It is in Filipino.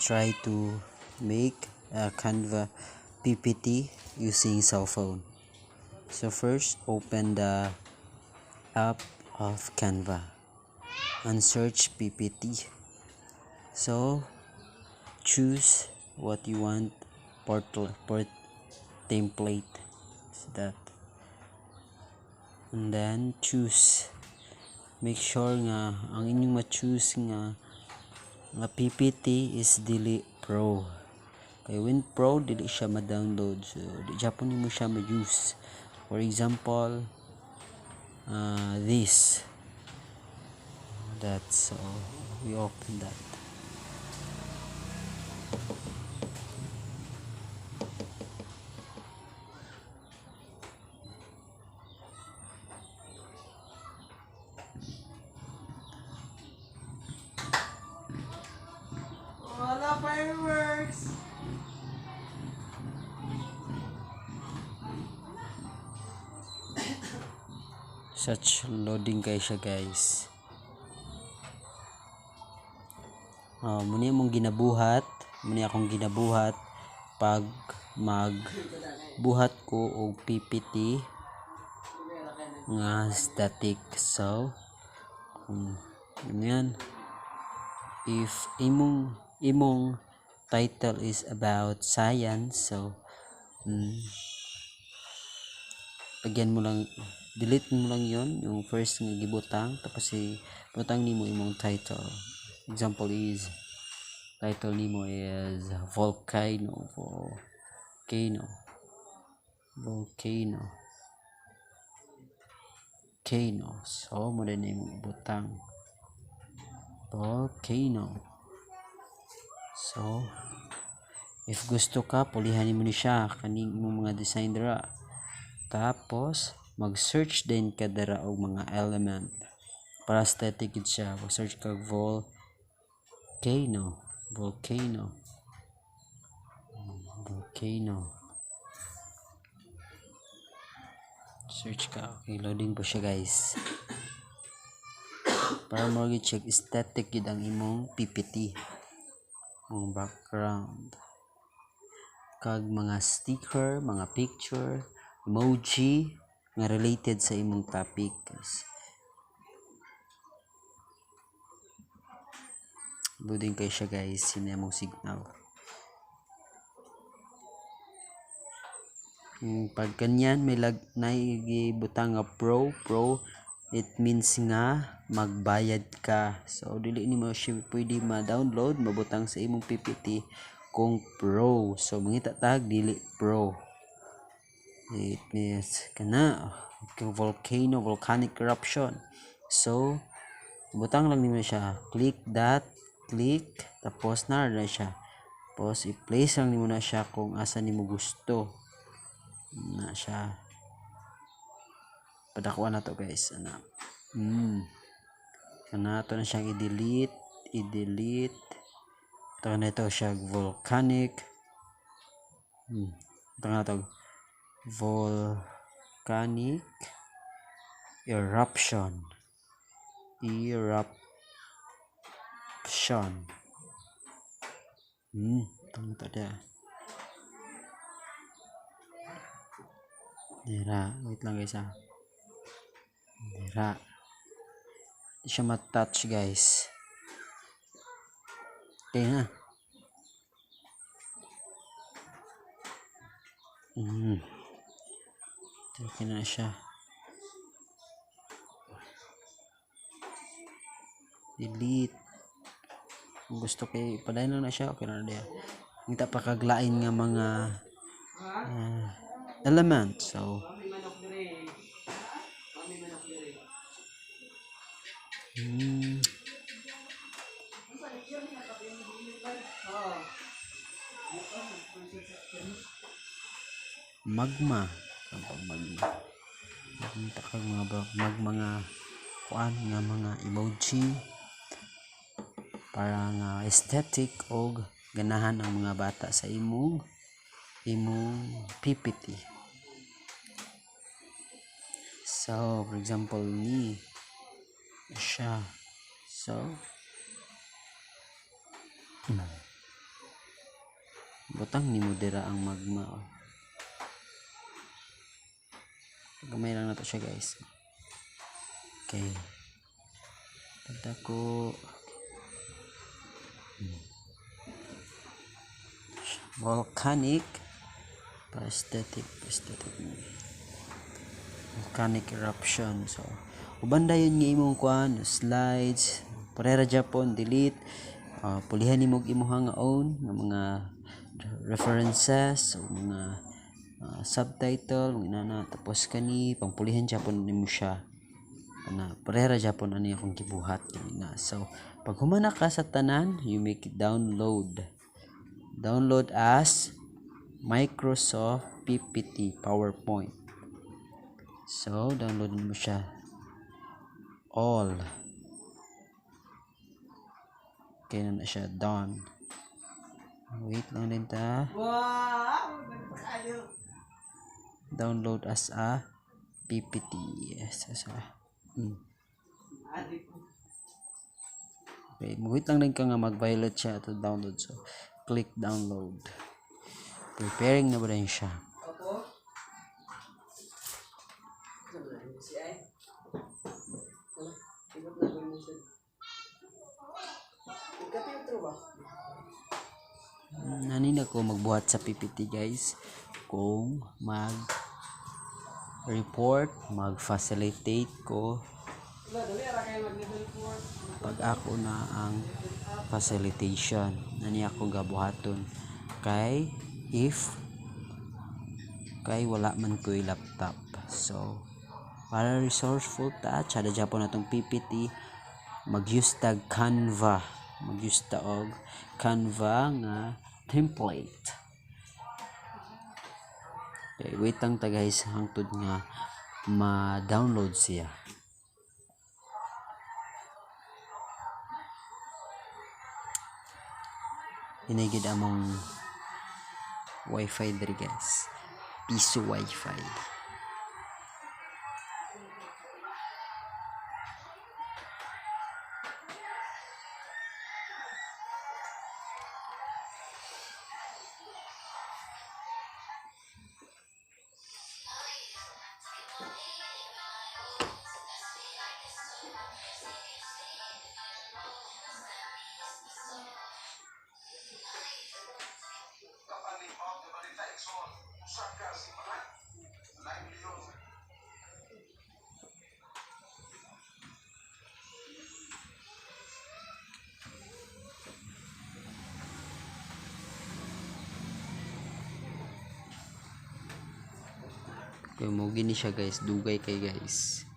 try to make a Canva PPT using cell phone. So first, open the app of Canva and search PPT. So choose what you want, port template, so that, and then choose. Make sure nga ang inyong ma-choose nga PPT is dili Pro. Kay when Pro dili siya ma-download, so di Japan mo siya ma-use. For example, this, that's so we open that. Wala fireworks. Such loading kay siya, guys. Muna akong ginabuhat pag magbuhat ko og PPT nga static. So yan, if imong title is about science, so lagyan mo lang, delete mo lang yon yung first nga gibutang, tapos butang nimo imong title. Example is, title nimo is volcano. So mo din imong butang volcano. So if gusto ka, pulihan mo ni siya kaning imong mga design dira. Tapos mag-search din ka dira og mga element para aesthetic gid siya. Mag-search ka volcano. Search ka. Okay, loading po siya, guys. Para mo check aesthetic gid ang imong PPT. Ang background, kag mga sticker, mga picture, emoji nga related sa imong topic. Loading kay siya, guys. Sino imong signal. Pag kanyan may naigibutang nga pro, it means nga magbayad ka. So dili nimo siya pwede ma-download, mabutang sa imong PPT kung pro. So mangita tag dili pro. It means volcanic eruption. So butang lang nimo siya, click, tapos na siya. Tapos i-place lang nimo na siya kung asa nimo gusto na siya. Padakuan na to, guys. Kana to na siyang i-delete. Ito na ito siya, volcanic. Ito na ito, volcanic eruption. Ito na ito dia. Dira, wait lang, guys. Dira. Hindi siya matouch, guys. Okay na. Okay na siya. Delete. Kung gusto kay padayon lang na siya, okay na dia. Hindi pa kaglain nga mga element. So magma mga kuan nga mga emoji para nga aesthetic og ganahan ang mga bata sa imong PPT. So for example ni siya, so Butang ni mo dira ang magma. Oh. Gamay lang na to siya guys. Okay. Tanda ko. Volcanic volcanic eruption. So uban dayon nga imong kuan slides parera Japon delete pulihan nimo og imong nga own nga mga references o mga subtitle inana tapos kani pangpulihan Japon nimo siya na parera Japon ani akong gibuhat kanina. So pag humana ka sa tanan you make it download as Microsoft PPT PowerPoint. So, download mo siya. All. Okay na siya. Done. Wait lang din ta. Wow! Download as a PPT. Yes. Okay. Wait lang din ka nga mag-violet siya to download. So, click download. Preparing na ba rin siya? Ako? Nanina ko magbuhat sa PPT guys kung report mag-facilitate ko pag ako na ang facilitation nani ako gabuhaton kay wala man ko'y laptop. So para resourceful ta tsada Japon natong PPT mag-use tag Canva og Canva nga template. Okay, wait lang ta guys hangtod nga ma-download siya. Inigid among wifi diri guys. Piso wifi. Kaya mo gini siya guys, dugay kay guys.